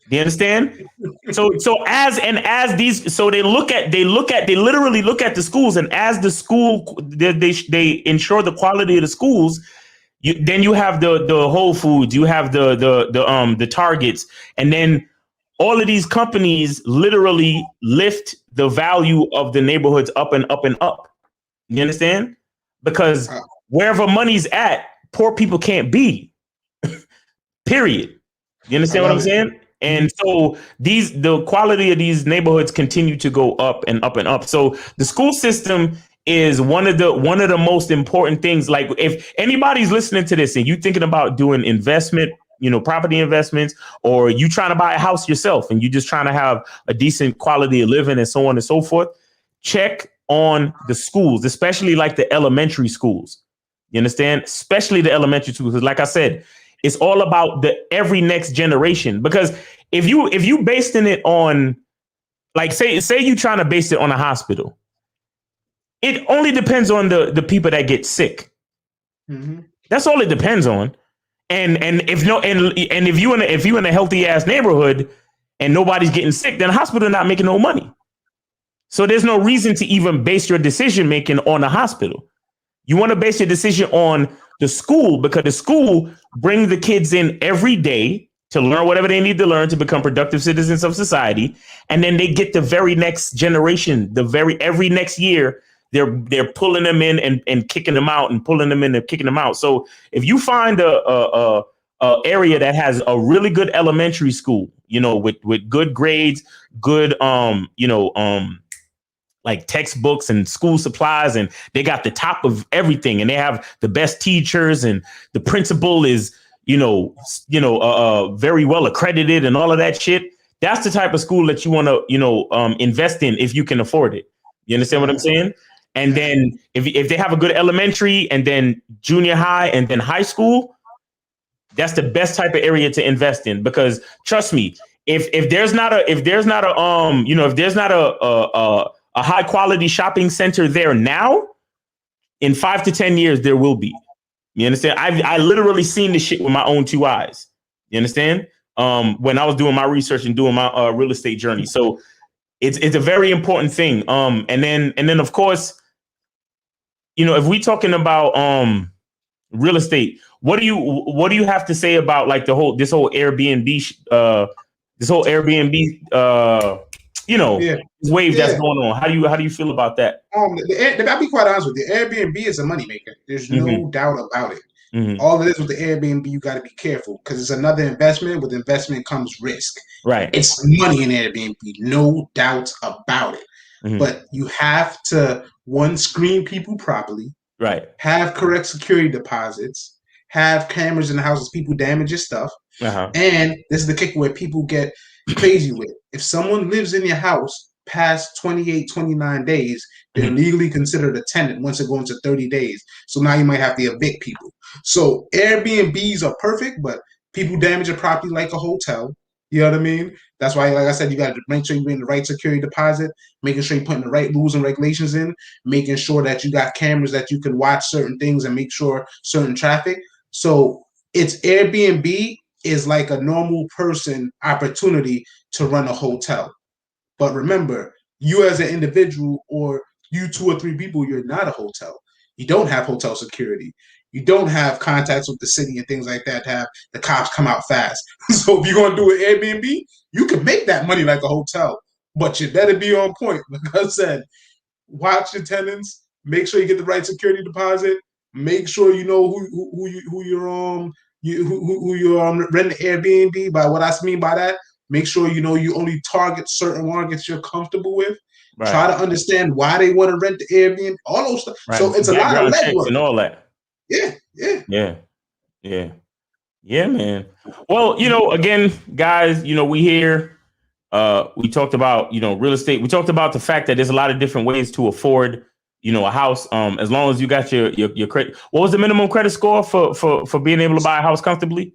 Do you understand? So they literally look at the schools, and as the school they ensure the quality of the schools. Then you have the Whole Foods, you have the Targets, and then all of these companies literally lift the value of the neighborhoods up and up and up. You understand? Because wherever money's at, poor people can't be. Period. You understand what I'm saying? And so the quality of these neighborhoods continue to go up and up and up. So the school system is one of the most important things. Like, if anybody's listening to this and you thinking about doing investment, property investments, or you trying to buy a house yourself and you just trying to have a decent quality of living and so on and so forth, check on the schools, especially like the elementary schools. You understand? Especially the elementary schools. Because like I said, it's all about every next generation. Because if you basing it on, like, say you trying to base it on a hospital, it only depends on the people that get sick. Mm-hmm. That's all it depends on. And if you in a healthy ass neighborhood and nobody's getting sick, then the hospital not making no money. So there's no reason to even base your decision making on the hospital. You want to base your decision on the school, because the school brings the kids in every day to learn whatever they need to learn to become productive citizens of society. And then they get the very next generation, every next year, they're pulling them in and kicking them out, and pulling them in and kicking them out. So if you find a area that has a really good elementary school, with good grades, good, like textbooks and school supplies, and they got the top of everything, and they have the best teachers, and the principal is, very well accredited and all of that shit. That's the type of school that you want to, invest in if you can afford it. You understand what I'm saying? And then if they have a good elementary, and then junior high, and then high school, that's the best type of area to invest in. Because trust me, if there's not a high quality shopping center there now, in 5 to 10 years, there will be. You understand? I literally seen this shit with my own two eyes. You understand? When I was doing my research and doing my real estate journey. So it's a very important thing. And then of course, if we talking about real estate, what do you have to say about like this whole Airbnb wave that's going on? How do you feel about that? I'll be quite honest with you. Airbnb is a moneymaker. There's no doubt about it. Mm-hmm. All it is with the Airbnb, you got to be careful, because it's another investment. With investment comes risk. Right. It's money in Airbnb, no doubt about it. Mm-hmm. But you have to, screen people properly. Right. Have correct security deposits. Have cameras in the houses. People damage your stuff. Uh-huh. And this is the kicker where people get crazy with it. If someone lives in your house past 28, 29 days, they're legally considered a tenant once it goes into 30 days. So now you might have to evict people. So Airbnbs are perfect, but people damage a property like a hotel. You know what I mean? That's why, like I said, you got to make sure you're in the right security deposit, making sure you're putting the right rules and regulations in, making sure that you got cameras that you can watch certain things and make sure certain traffic. So it's Airbnb is like a normal person opportunity to run a hotel. But remember, you as an individual, or you 2 or 3 people, you're not a hotel. You don't have hotel security. You don't have contacts with the city and things like that to have the cops come out fast. So if you're going to do an Airbnb, you can make that money like a hotel, but you better be on point. Like I said, watch your tenants, make sure you get the right security deposit, make sure you know who you're renting Airbnb. By what I mean by that, make sure you only target certain markets you're comfortable with. Right. Try to understand why they want to rent the Airbnb, all those stuff. Right. So it's a lot of legwork and all that. Yeah, man. Well, again, guys, we here. We talked about real estate. We talked about the fact that there's a lot of different ways to afford a house. As long as you got your credit. What was the minimum credit score for being able to buy a house comfortably?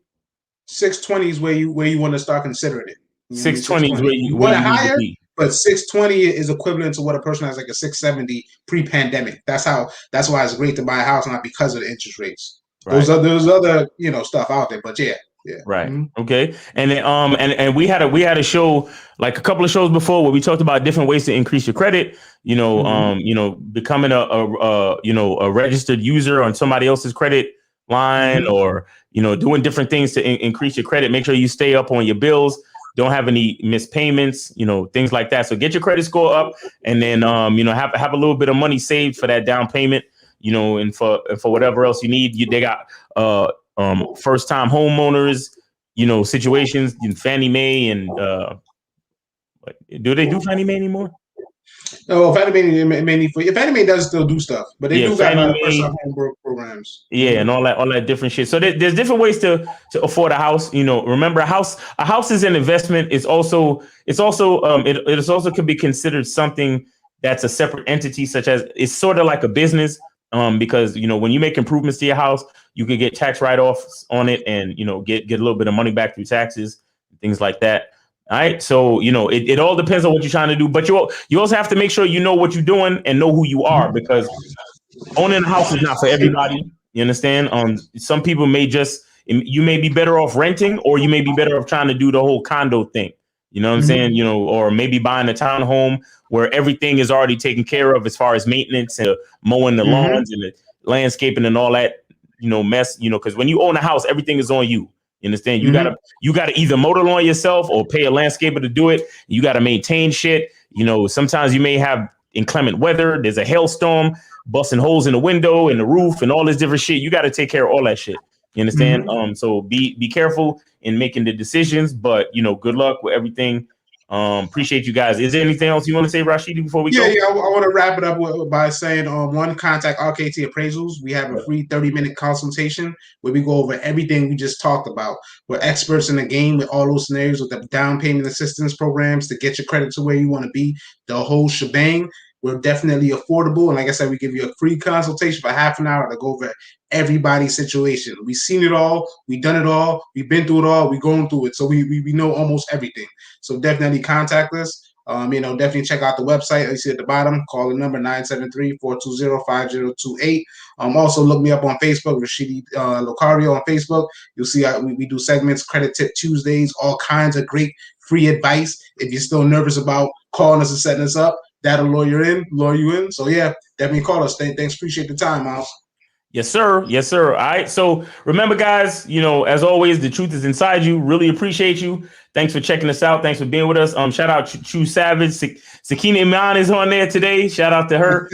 620 is where you want to start considering it. 620 is where you want higher. but 620 is equivalent to what a person has like a 670 pre-pandemic. That's why it's great to buy a house, not because of the interest rates. Right. There's other stuff out there, but yeah. Right. Mm-hmm. Okay. And then and we had a show, like a couple of shows before, where we talked about different ways to increase your credit. Becoming a registered user on somebody else's credit line, or doing different things to increase your credit. Make sure you stay up on your bills. Don't have any missed payments, things like that. So get your credit score up, and then have a little bit of money saved for that down payment, and for whatever else you need. They got first time homeowners, situations in Fannie Mae, and do they do Fannie Mae anymore? No, Fannie Mae does still do stuff, but they do got first time home programs. Yeah, and all that different shit. So there's different ways to afford a house. Remember, a house is an investment. It also could be considered something that's a separate entity, such as it's sort of like a business. Because when you make improvements to your house, you can get tax write-offs on it, and get a little bit of money back through taxes, things like that. All right, so it all depends on what you're trying to do, but you also have to make sure you know what you're doing and know who you are, because owning a house is not for everybody. You understand? Some people you may be better off renting, or you may be better off trying to do the whole condo thing. You know what I'm saying? Or maybe buying a townhome where everything is already taken care of as far as maintenance and mowing the lawns and the landscaping and all that, mess, because when you own a house, everything is on you. You understand? You gotta either mow the lawn yourself or pay a landscaper to do it. You got to maintain shit. Sometimes you may have inclement weather. There's a hailstorm, busting holes in the window and the roof and all this different shit. You got to take care of all that shit. You understand? So be careful in making the decisions, but good luck with everything. Appreciate you guys. Is there anything else you want to say, Rashidi, before we go? Yeah, I want to wrap it up by saying, one, contact RKT Appraisals. We have a free 30-minute consultation where we go over everything we just talked about. We're experts in the game with all those scenarios, with the down payment assistance programs to get your credit to where you want to be, the whole shebang. We're definitely affordable. And like I said, we give you a free consultation for half an hour to go over everybody's situation. We've seen it all. We've done it all. We've been through it all. We're going through it. So we know almost everything. So definitely contact us. Definitely check out the website. You see at the bottom, call the number 973-420-5028. Also look me up on Facebook, Rashidi Locario on Facebook. You'll see we do segments, Credit Tip Tuesdays, all kinds of great free advice. If you're still nervous about calling us and setting us up, that'll lure you in. So yeah, definitely call us. Thanks. Appreciate the time, Miles. Yes, sir. Yes, sir. All right. So remember, guys, as always, the truth is inside you. Really appreciate you. Thanks for checking us out. Thanks for being with us. Shout out True Savage. Sakina Iman is on there today. Shout out to her.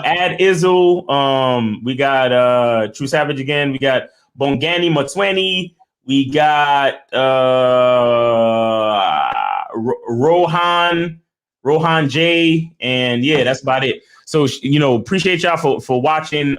Ad Izzle. We got True Savage again. We got Bongani Motsweni. We got Rohan J, and yeah, that's about it. So appreciate y'all for watching.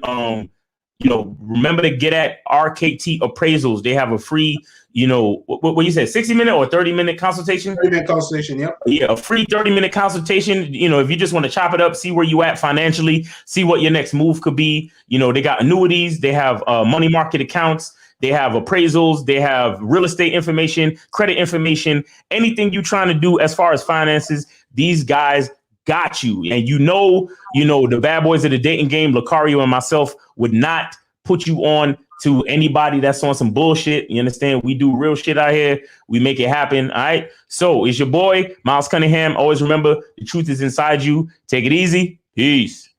Remember to get at RKT Appraisals. They have a free, what you said, 60-minute or 30-minute consultation? 30-minute consultation, yep. Yeah, a free 30-minute consultation. If you just want to chop it up, see where you at financially, see what your next move could be. They got annuities, they have money market accounts, they have appraisals, they have real estate information, credit information, anything you're trying to do as far as finances, these guys got you. And the bad boys of the dating game, Lucario and myself, would not put you on to anybody that's on some bullshit. You understand? We do real shit out here. We make it happen. All right. So it's your boy, Miles Cunningham. Always remember, the truth is inside you. Take it easy. Peace.